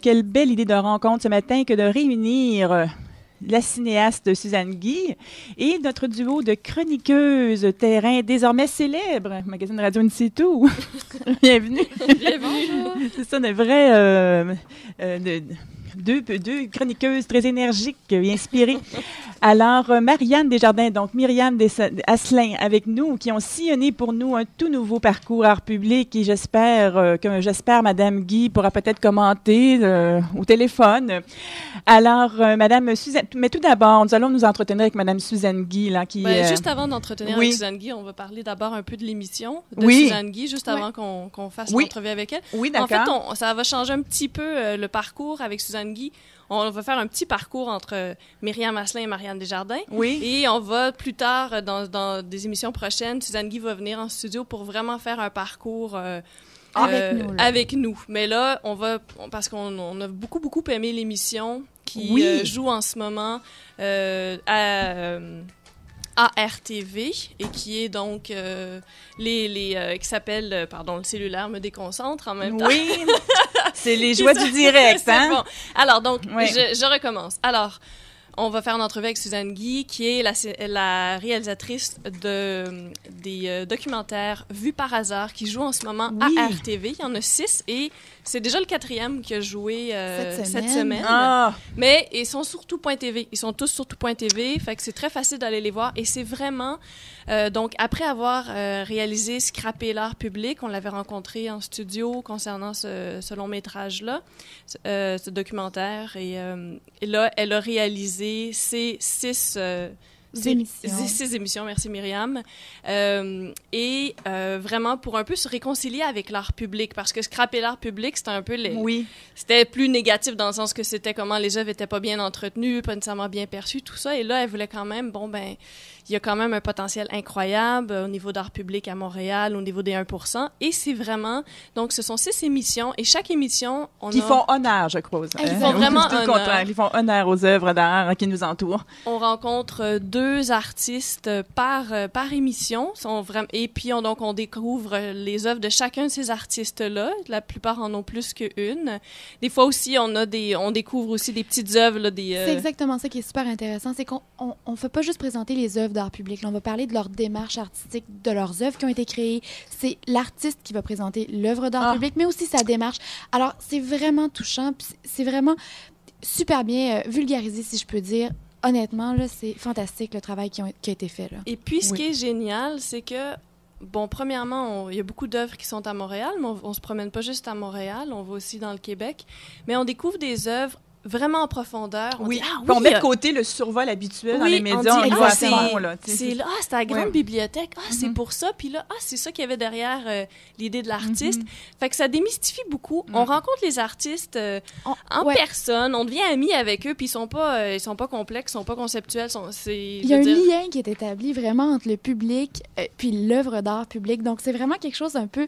Quelle belle idée de rencontre ce matin que de réunir la cinéaste Suzanne Guy et notre duo de chroniqueuses terrain désormais célèbre, magazine Radio Une-C'est-Tout. Bienvenue. Bienvenue. C'est ça, de vrai... Deux chroniqueuses très énergiques et inspirées. Alors, Marianne Desjardins, donc Myriam Asselin avec nous, qui ont sillonné pour nous un tout nouveau parcours art public et j'espère Madame Guy pourra peut-être commenter au téléphone. Alors, Madame Suzanne, mais tout d'abord, nous allons nous entretenir avec Madame Suzanne Guy, là, qui... Juste avant d'entretenir avec Suzanne Guy, on va parler d'abord un peu de l'émission de Suzanne Guy, juste avant qu'on fasse l'entrevue avec elle. Oui, d'accord. En fait, ça va changer un petit peu le parcours avec Suzanne Guy. On va faire un petit parcours entre Myriam Asselin et Marianne Desjardins. Oui. Et on va plus tard, dans des émissions prochaines, Suzanne Guy va venir en studio pour vraiment faire un parcours avec nous. Mais là, parce qu'on a beaucoup aimé l'émission qui joue en ce moment à RTV et qui est donc qui s'appelle le cellulaire me déconcentre en même temps. Oui, c'est les joies du direct, hein? Bon. Alors donc, je recommence. Alors, on va faire une entrevue avec Suzanne Guy, qui est la réalisatrice des documentaires Vus par hasard, qui joue en ce moment à RTV. Il y en a 6 et c'est déjà le 4e qui a joué cette semaine. Ah. Mais ils sont sur Tout.tv. Ils sont tous sur Tout.tv, fait que c'est très facile d'aller les voir. Et c'est vraiment... donc, après avoir réalisé Scraper l'art public, on l'avait rencontré en studio concernant ce long-métrage-là, ce documentaire. Et là, elle a réalisé ces 6 émissions, merci Myriam. Et vraiment pour un peu se réconcilier avec l'art public, parce que Scraper l'art public, c'était un peu c'était plus négatif dans le sens que c'était comment les œuvres étaient pas bien entretenues, pas nécessairement bien perçues, tout ça. Et là, elle voulait quand même, il y a quand même un potentiel incroyable au niveau d'art public à Montréal, au niveau des 1%. Et c'est vraiment... Donc, ce sont 6 émissions. Et chaque émission, qui font honneur, je crois. Ils font vraiment honneur. Ils font honneur aux œuvres d'art qui nous entourent. On rencontre 2 artistes par émission. Et puis, on découvre les œuvres de chacun de ces artistes-là. La plupart en ont plus qu'une. Des fois aussi, on découvre aussi des petites œuvres. C'est exactement ça qui est super intéressant. C'est qu'on ne fait pas juste présenter les œuvres d'art public. Là, on va parler de leur démarche artistique, de leurs œuvres qui ont été créées. C'est l'artiste qui va présenter l'œuvre d'art public, mais aussi sa démarche. Alors, c'est vraiment touchant. C'est vraiment super bien vulgarisé, si je peux dire. Honnêtement, là, c'est fantastique le travail qui a été fait. Là. Et puis, ce qui est génial, c'est que, premièrement, il y a beaucoup d'œuvres qui sont à Montréal, mais on ne se promène pas juste à Montréal, on va aussi dans le Québec. Mais on découvre des œuvres vraiment en profondeur. On met de côté le survol habituel dans les médias. C'est à la grande bibliothèque. C'est pour ça. Puis là, c'est ça qu'il y avait derrière l'idée de l'artiste. Fait que ça démystifie beaucoup. On rencontre les artistes en personne. On devient amis avec eux. Puis ils sont pas complexes, ils sont pas conceptuels. Il y a un lien qui est établi vraiment entre le public puis l'œuvre d'art public. Donc, c'est vraiment quelque chose un peu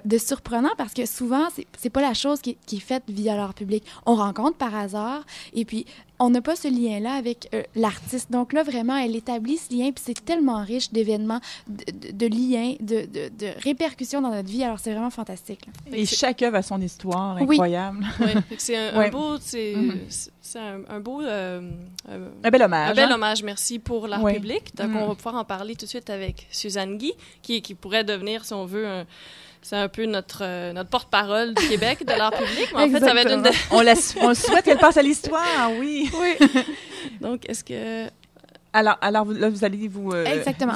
de surprenant parce que souvent, c'est pas la chose qui est faite via l'art public. On rencontre par hasard. Et puis, on n'a pas ce lien-là avec l'artiste. Donc là, vraiment, elle établit ce lien, puis c'est tellement riche d'événements, de liens, de répercussions dans notre vie. Alors, c'est vraiment fantastique. Là. Et chaque œuvre a son histoire incroyable. Oui, c'est un bel hommage. Un bel hommage, merci, pour l'art public. Donc, on va pouvoir en parler tout de suite avec Suzanne Guy, qui pourrait devenir, si on veut, c'est un peu notre porte-parole du Québec, de l'art public. Mais en fait, ça va être on souhaite qu'elle passe à l'histoire, oui. Donc, est-ce que... Alors là, vous allez vous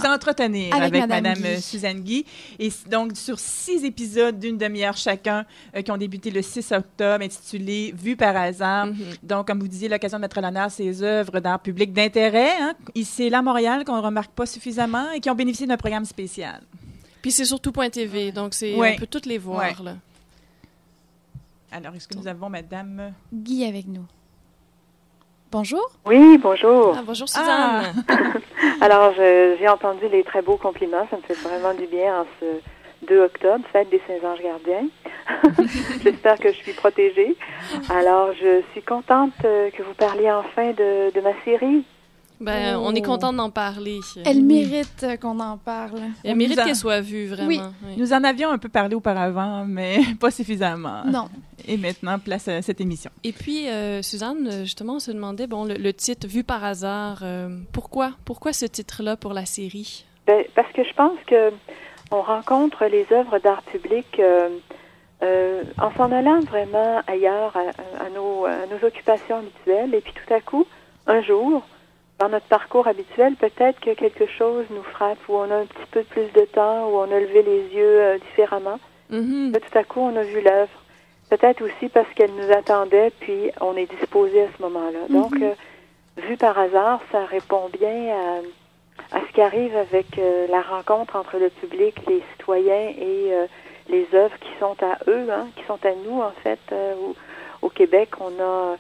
entretenir avec Madame Suzanne Guy. Et donc, sur 6 épisodes d'une demi-heure chacun qui ont débuté le 6 octobre, intitulés « Vus par hasard ». Donc, comme vous disiez, l'occasion de mettre à l'honneur ces œuvres d'art public d'intérêt, ici à Montréal, qu'on ne remarque pas suffisamment et qui ont bénéficié d'un programme spécial. Puis c'est sur Tout.tv, donc on peut toutes les voir. Là. Alors, est-ce que nous avons Madame Guy avec nous? Bonjour. Oui, bonjour. Bonjour, Suzanne. Alors, j'ai entendu les très beaux compliments. Ça me fait vraiment du bien en ce 2 octobre, fête des Saints-Anges gardiens. J'espère que je suis protégée. Alors, je suis contente que vous parliez enfin de ma série. Ben, on est content d'en parler. Elle mérite qu'on en parle. Elle mérite qu'elle soit vue, vraiment. Oui. Nous en avions un peu parlé auparavant, mais pas suffisamment. Non. Et maintenant, place à cette émission. Et puis, Suzanne, justement, on se demandait, bon, le titre « Vue par hasard », pourquoi ce titre-là pour la série? Ben, parce que je pense que on rencontre les œuvres d'art public en s'en allant vraiment ailleurs à nos occupations habituelles. Et puis tout à coup, un jour, dans notre parcours habituel, peut-être que quelque chose nous frappe, où on a un petit peu plus de temps, où on a levé les yeux différemment. Mm-hmm. Là, tout à coup, on a vu l'œuvre. Peut-être aussi parce qu'elle nous attendait, puis on est disposé à ce moment-là. Mm-hmm. Donc, vu par hasard, ça répond bien à ce qui arrive avec la rencontre entre le public, les citoyens et les œuvres qui sont à eux, qui sont à nous, en fait. Au Québec, on a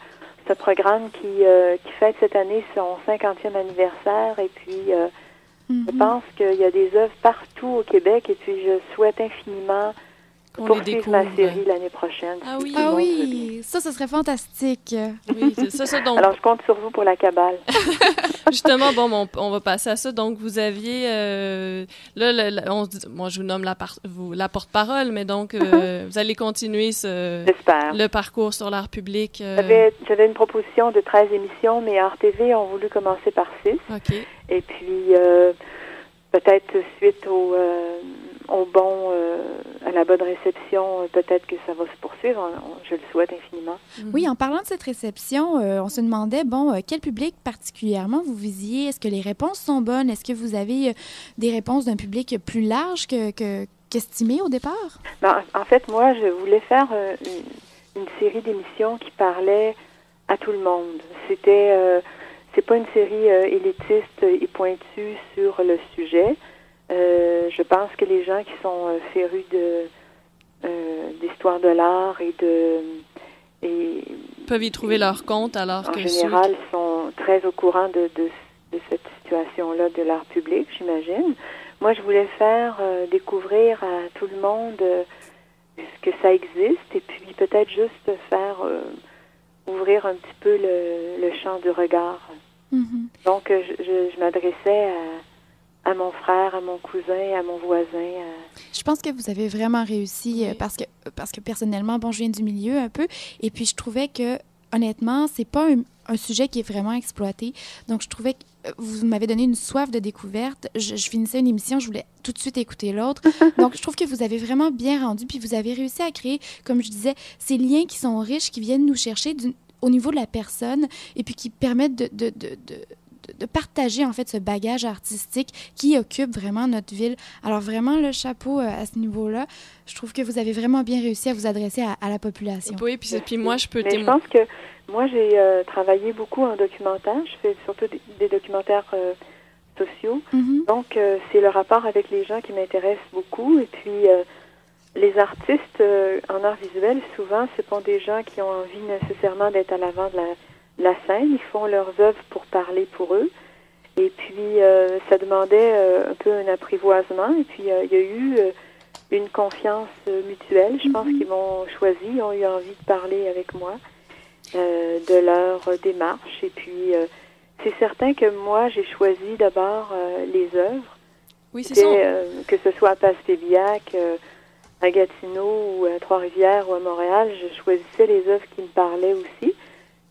ce programme qui fête cette année son 50e anniversaire. Et puis, je pense qu'il y a des œuvres partout au Québec. Et puis, je souhaite infiniment poursuivre ma série l'année prochaine. Ah oui, ça, ce serait fantastique. Oui, c'est ça. Donc... Alors, je compte sur vous pour la cabale. Justement, bon, on va passer à ça. Donc, vous aviez... moi, je vous nomme la porte-parole, mais donc, vous allez continuer le parcours sur l'art public. J'avais une proposition de 13 émissions, mais Art TV ont voulu commencer par 6. OK. Et puis, peut-être suite à la bonne réception, peut-être que ça va se poursuivre. Je le souhaite infiniment. Oui, en parlant de cette réception, on se demandait, quel public particulièrement vous visiez? Est-ce que les réponses sont bonnes? Est-ce que vous avez des réponses d'un public plus large qu'estimé au départ? Ben, en fait, moi, je voulais faire une série d'émissions qui parlait à tout le monde. C'est pas une série élitiste et pointue sur le sujet. Je pense que les gens qui sont férus d'histoire de l'art peuvent y trouver leur compte, alors que en général sont très au courant de cette situation-là de l'art public, j'imagine. Moi, je voulais faire découvrir à tout le monde que ça existe, et puis peut-être juste faire ouvrir un petit peu le champ du regard. Mm-hmm. Donc, je m'adressais à mon frère, à mon cousin, à mon voisin. Je pense que vous avez vraiment réussi parce que personnellement, je viens du milieu un peu, et puis je trouvais que, honnêtement, c'est pas un sujet qui est vraiment exploité. Donc, je trouvais que vous m'avez donné une soif de découverte. Je finissais une émission, je voulais tout de suite écouter l'autre. Donc, je trouve que vous avez vraiment bien rendu, puis vous avez réussi à créer, comme je disais, ces liens qui sont riches, qui viennent nous chercher au niveau de la personne, et puis qui permettent de partager, en fait, ce bagage artistique qui occupe vraiment notre ville. Alors, vraiment, le chapeau à ce niveau-là. Je trouve que vous avez vraiment bien réussi à vous adresser à la population. Oui, puis moi, je peux témoigner. Je pense que moi, j'ai travaillé beaucoup en documentaire. Je fais surtout des documentaires sociaux. Mm-hmm. Donc, c'est le rapport avec les gens qui m'intéresse beaucoup. Et puis, les artistes en art visuel, souvent, ce sont des gens qui ont envie nécessairement d'être à l'avant de la scène. Ils font leurs œuvres pour parler pour eux. Et puis, ça demandait un peu un apprivoisement. Et puis, il y a eu une confiance mutuelle. Je pense qu'ils m'ont choisi, ils ont eu envie de parler avec moi de leur démarche. Et puis, c'est certain que moi, j'ai choisi d'abord les œuvres. Oui, c'est ça. Que ce soit à Passepébiac, à Gatineau, ou à Trois-Rivières, ou à Montréal, je choisissais les œuvres qui me parlaient aussi.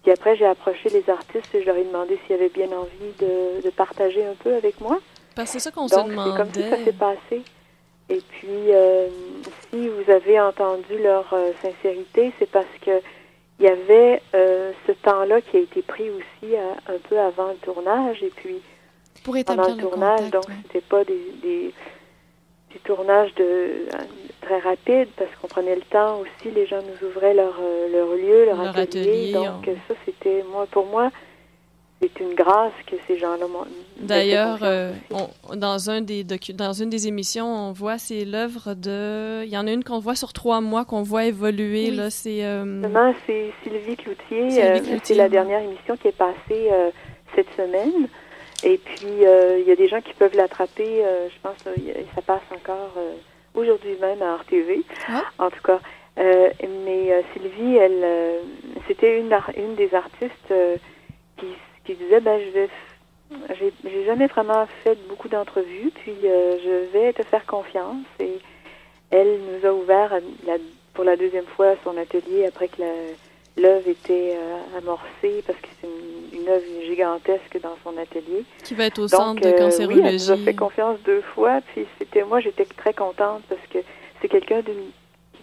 Puis après, j'ai approché les artistes et je leur ai demandé s'ils avaient bien envie de partager un peu avec moi. Parce que c'est ça qu'on se demandait. Donc, c'est comme ça que ça s'est passé. Et puis, si vous avez entendu leur sincérité, c'est parce que il y avait ce temps-là qui a été pris aussi un peu avant le tournage. Et puis, pour pendant le tournage, contact, donc c'était pas des tournages très rapides, parce qu'on prenait le temps aussi, les gens nous ouvraient leur lieu, leur atelier. Donc ça, c'était, pour moi, c'est une grâce que ces gens-là m'ont. D'ailleurs, dans une des émissions, on voit, c'est l'œuvre de... Il y en a une qu'on voit sur 3 mois, qu'on voit évoluer. Oui. Là, c'est Sylvie Cloutier. C'est la dernière émission qui est passée cette semaine. Et puis, il y a des gens qui peuvent l'attraper. Je pense que ça passe encore aujourd'hui même à Art TV. Ah. En tout cas. Mais Sylvie, c'était une des artistes qui disait, je vais j'ai jamais vraiment fait beaucoup d'entrevues, puis je vais te faire confiance. Et elle nous a ouvert pour la deuxième fois son atelier après que l'œuvre était amorcée, parce que c'est une œuvre gigantesque dans son atelier. Qui va être au centre de cancérologie. Oui, elle nous a fait confiance 2 fois, puis moi j'étais très contente parce que c'est quelqu'un qui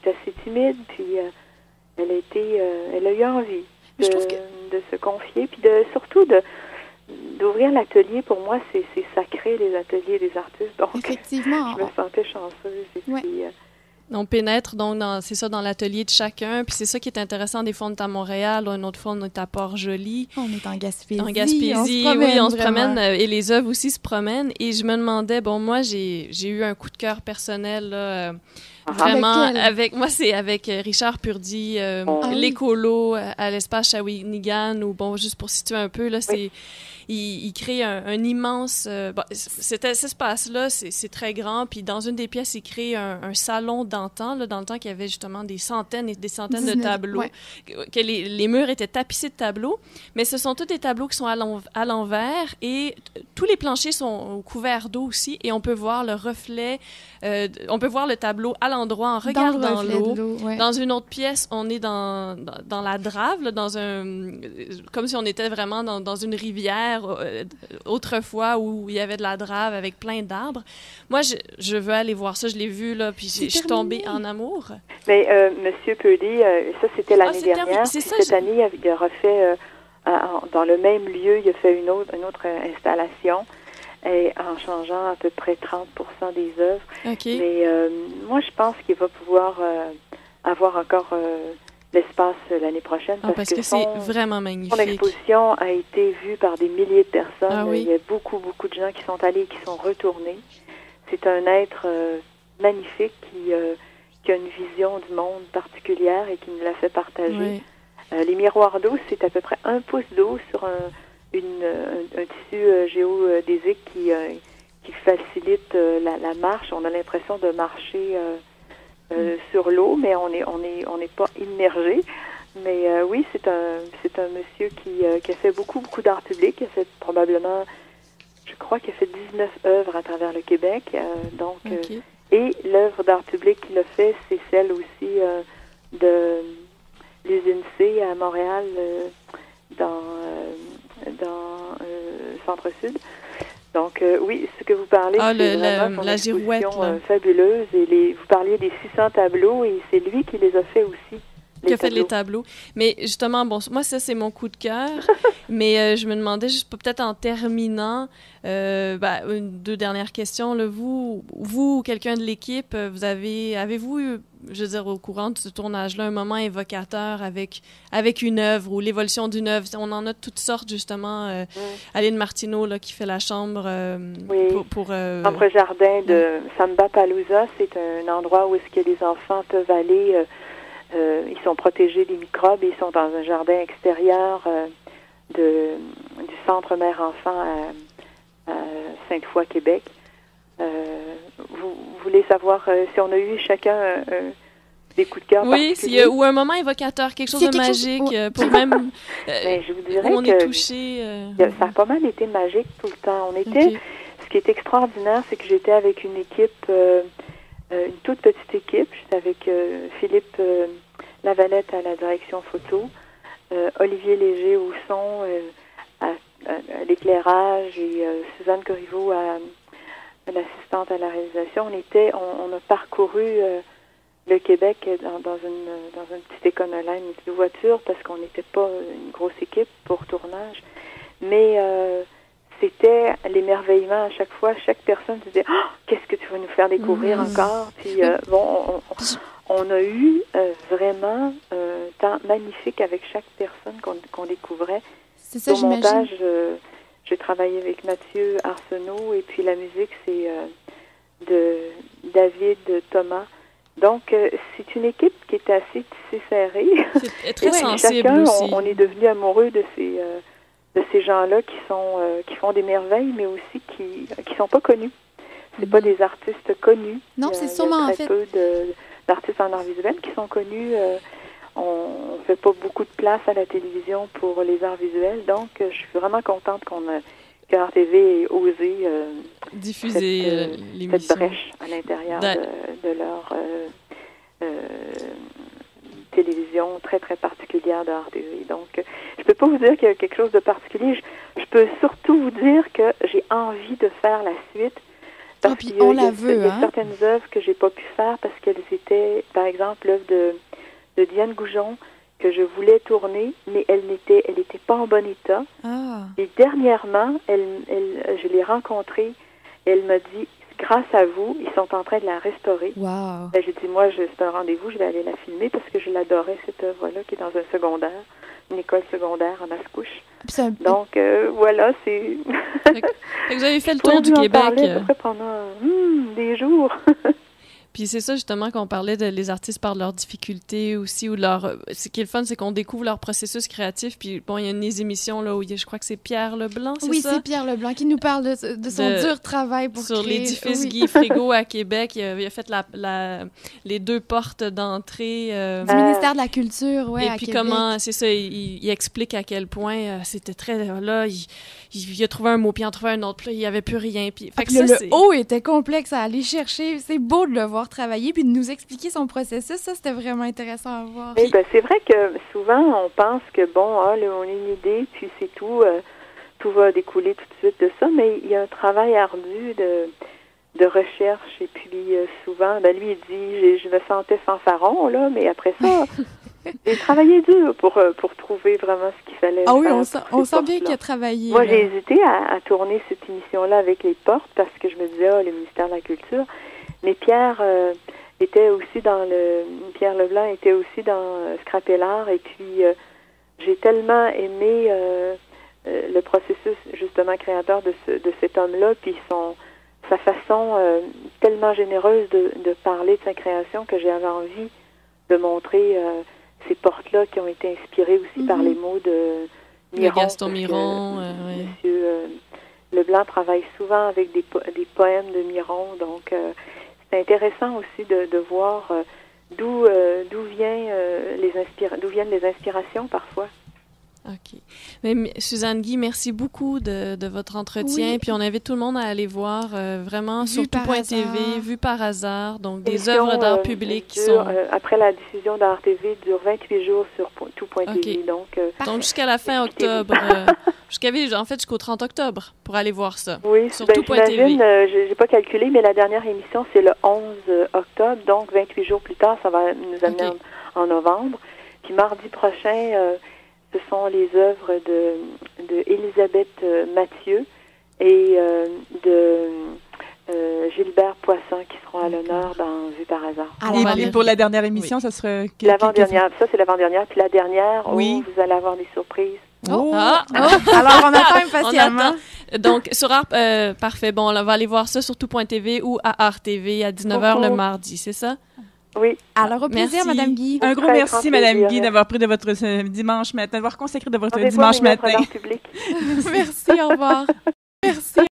est assez timide, puis elle a eu envie de se confier, puis surtout d'ouvrir l'atelier. Pour moi, c'est sacré, les ateliers des artistes. Donc, effectivement, je me sentais chanceuse. Et puis, on pénètre donc dans l'atelier de chacun, puis c'est ça qui est intéressant. Des fois on est à Montréal, une autre fois on est à Port-Joli. On est en Gaspésie. On se promène et les œuvres aussi se promènent. Et je me demandais, moi j'ai eu un coup de cœur personnel là, vraiment avec Richard Purdy, l'écolo à l'espace Shawinigan, ou juste pour situer un peu là, il crée un immense... cet espace-là, c'est très grand. Puis dans une des pièces, il crée un salon d'antan. Dans le temps qu'il y avait justement des centaines et des centaines de tableaux. Que les murs étaient tapissés de tableaux. Mais ce sont tous des tableaux qui sont à l'envers. Et tous les planchers sont couverts d'eau aussi. Et on peut voir le reflet... on peut voir le tableau à l'endroit en regardant l'eau. Dans une autre pièce, on est dans la drave, là, comme si on était vraiment dans une rivière autrefois où il y avait de la drave avec plein d'arbres. Moi, je veux aller voir ça. Je l'ai vu, là, puis je suis tombée en amour. Mais Monsieur Purdy, ça, c'était l'année dernière. Cette année, il a refait, dans le même lieu, il a fait une autre installation, et en changeant à peu près 30% des œuvres. Okay. Mais moi, je pense qu'il va pouvoir avoir encore... l'espace l'année prochaine, parce que c'est vraiment magnifique. Son exposition a été vue par des milliers de personnes. Il y a beaucoup de gens qui sont allés et qui sont retournés. C'est un être magnifique qui a une vision du monde particulière et qui nous l'a fait partager. Les miroirs d'eau, c'est à peu près 1 pouce d'eau sur un tissu géodésique qui facilite la marche. On a l'impression de marcher... sur l'eau, mais on n'est pas immergé. Mais oui, c'est un monsieur qui a fait beaucoup d'art public. Il a fait probablement, je crois qu'il a fait 19 œuvres à travers le Québec. Et l'œuvre d'art public qu'il a fait, c'est celle aussi de l'usine C à Montréal, dans Centre-Sud. Donc, oui, ce que vous parlez, c'est vraiment la girouette, fabuleuse. Et vous parliez des 600 tableaux, et c'est lui qui les a fait aussi. Qui a fait les tableaux. Mais justement, moi, ça, c'est mon coup de cœur. Mais je me demandais, juste peut-être en terminant, 2 dernières questions. Là, vous ou quelqu'un de l'équipe, avez-vous eu, je veux dire, au courant de ce tournage-là, un moment évocateur avec une œuvre ou l'évolution d'une œuvre? On en a toutes sortes, justement. Aline Martineau, là, qui fait la chambre pour Chambre jardin de Samba Palooza, c'est un endroit où est-ce que les enfants peuvent aller... ils sont protégés des microbes et ils sont dans un jardin extérieur du centre mère-enfant à Sainte-Foy, Québec. Vous voulez savoir si on a eu chacun des coups de cœur particuliers? Ou un moment évocateur, quelque chose de magique, pour même... Mais je vous dirais on est touché... Ça a pas mal été magique tout le temps. Ce qui est extraordinaire, c'est que j'étais avec une équipe... une toute petite équipe. J'étais avec Philippe Lavalette à la direction photo, Olivier Léger au son, à l'éclairage, et Suzanne Corriveau à l'assistante à la réalisation. On a parcouru le Québec dans une petite éconolène, une petite voiture, parce qu'on n'était pas une grosse équipe pour tournage. Mais c'était l'émerveillement à chaque fois. Chaque personne se disait « Qu'est-ce que tu vas nous faire découvrir encore? » Puis on a eu vraiment un temps magnifique avec chaque personne qu'on découvrait. C'est ça, j'imagine. Au montage, j'ai travaillé avec Mathieu Arsenault, et puis la musique, c'est de David Thomas. Donc, c'est une équipe qui est assez tissée serrée. C'est très sensible chacun, aussi. On est devenu amoureux de ces gens-là qui font des merveilles, mais aussi qui sont pas connus. C'est pas des artistes connus. Non, c'est sûrement en fait. Il y a très peu d'artistes en art visuel qui sont connus. On fait pas beaucoup de place à la télévision pour les arts visuels, donc je suis vraiment contente qu'on a que RTV ait osé diffuser l'émission. Cette brèche à l'intérieur de leur télévision très, très particulière de RTV. Donc, je peux pas vous dire qu'il y a quelque chose de particulier. Je peux surtout vous dire que j'ai envie de faire la suite. Parce qu'il y a certaines œuvres que j'ai pas pu faire parce qu'elles étaient, par exemple, l'œuvre de Diane Goujon, que je voulais tourner, mais elle n'était pas en bon état. Ah. Et dernièrement, je l'ai rencontrée, et elle m'a dit, grâce à vous, ils sont en train de la restaurer. Wow. J'ai dit, moi, c'est un rendez-vous, je vais aller la filmer parce que je l'adorais, cette œuvre-là, qui est dans un secondaire, une école secondaire à Mascouche. Donc, voilà, c'est... Vous avez fait le tour du Québec. Parler à peu près pendant des jours. Puis c'est ça, justement, qu'on parlait de les artistes par leurs difficultés aussi, ou ce qui est le fun, c'est qu'on découvre leur processus créatif. Puis bon, il y a des émissions là où je crois que c'est Pierre Leblanc, c'est ça? Oui, c'est Pierre Leblanc qui nous parle de son dur travail pour sur créer... l'édifice Guy Frigo à Québec. Il a fait les 2 portes d'entrée. Du ministère de la Culture, oui, à puis Québec. comment, c'est ça, il explique à quel point c'était très... Là, il a trouvé un mot, puis il en trouvait un autre, puis là, il n'y avait plus rien. Puis, le haut était complexe à aller chercher. C'est beau de le voir travailler, puis de nous expliquer son processus. Ça, c'était vraiment intéressant à voir. Oui, c'est vrai que souvent, on pense que, on a une idée, puis c'est tout, tout va découler tout de suite de ça, mais il y a un travail ardu de recherche, et puis souvent, lui, il dit, je me sentais fanfaron, là, mais après ça... J'ai travaillé dur pour trouver vraiment ce qu'il fallait faire. Ah oui, on sent bien qu'il a travaillé. Moi, j'ai hésité à tourner cette émission-là avec les portes parce que je me disais, le ministère de la Culture. Mais Pierre était aussi Pierre Leblanc était aussi dans Scrapelard, et puis j'ai tellement aimé le processus, justement, créateur de cet homme-là, puis sa façon tellement généreuse de parler de sa création que j'avais envie de montrer ces portes-là qui ont été inspirées aussi par les mots de Miron. De Gaston Miron. Monsieur Leblanc travaille souvent avec des poèmes de Miron, donc c'est intéressant aussi de voir d'où viennent les inspirations parfois. OK. Mais Suzanne Guy, merci beaucoup de votre entretien. Oui. Puis on invite tout le monde à aller voir vraiment sur tout.tv, Vue par hasard, donc des œuvres d'art public qui sont... après la diffusion d'Art TV, dure 28 jours sur tout.tv. Okay. Donc jusqu'à la fin octobre, jusqu'au 30 octobre pour aller voir ça. Oui, sur tout.tv. J'ai pas calculé, mais la dernière émission, c'est le 11 octobre, donc 28 jours plus tard, ça va nous amener en novembre. Puis mardi prochain... ce sont les œuvres de Elisabeth Mathieu et de Gilbert Poisson qui seront à l'honneur dans Vue par hasard. Et pour la dernière émission, ça sera... L'avant-dernière. Ça, c'est l'avant-dernière. Puis la dernière, vous allez avoir des surprises. Alors, on attend impatiemment. Donc, sur Art... parfait. Bon, on va aller voir ça sur tout.tv ou à Art TV à 19h le mardi, c'est ça? Oui. Alors, au plaisir, Madame Guy. Un gros merci, Madame Guy, d'avoir pris de votre dimanche matin, d'avoir consacré de votre dimanche matin. Merci, au revoir. Merci.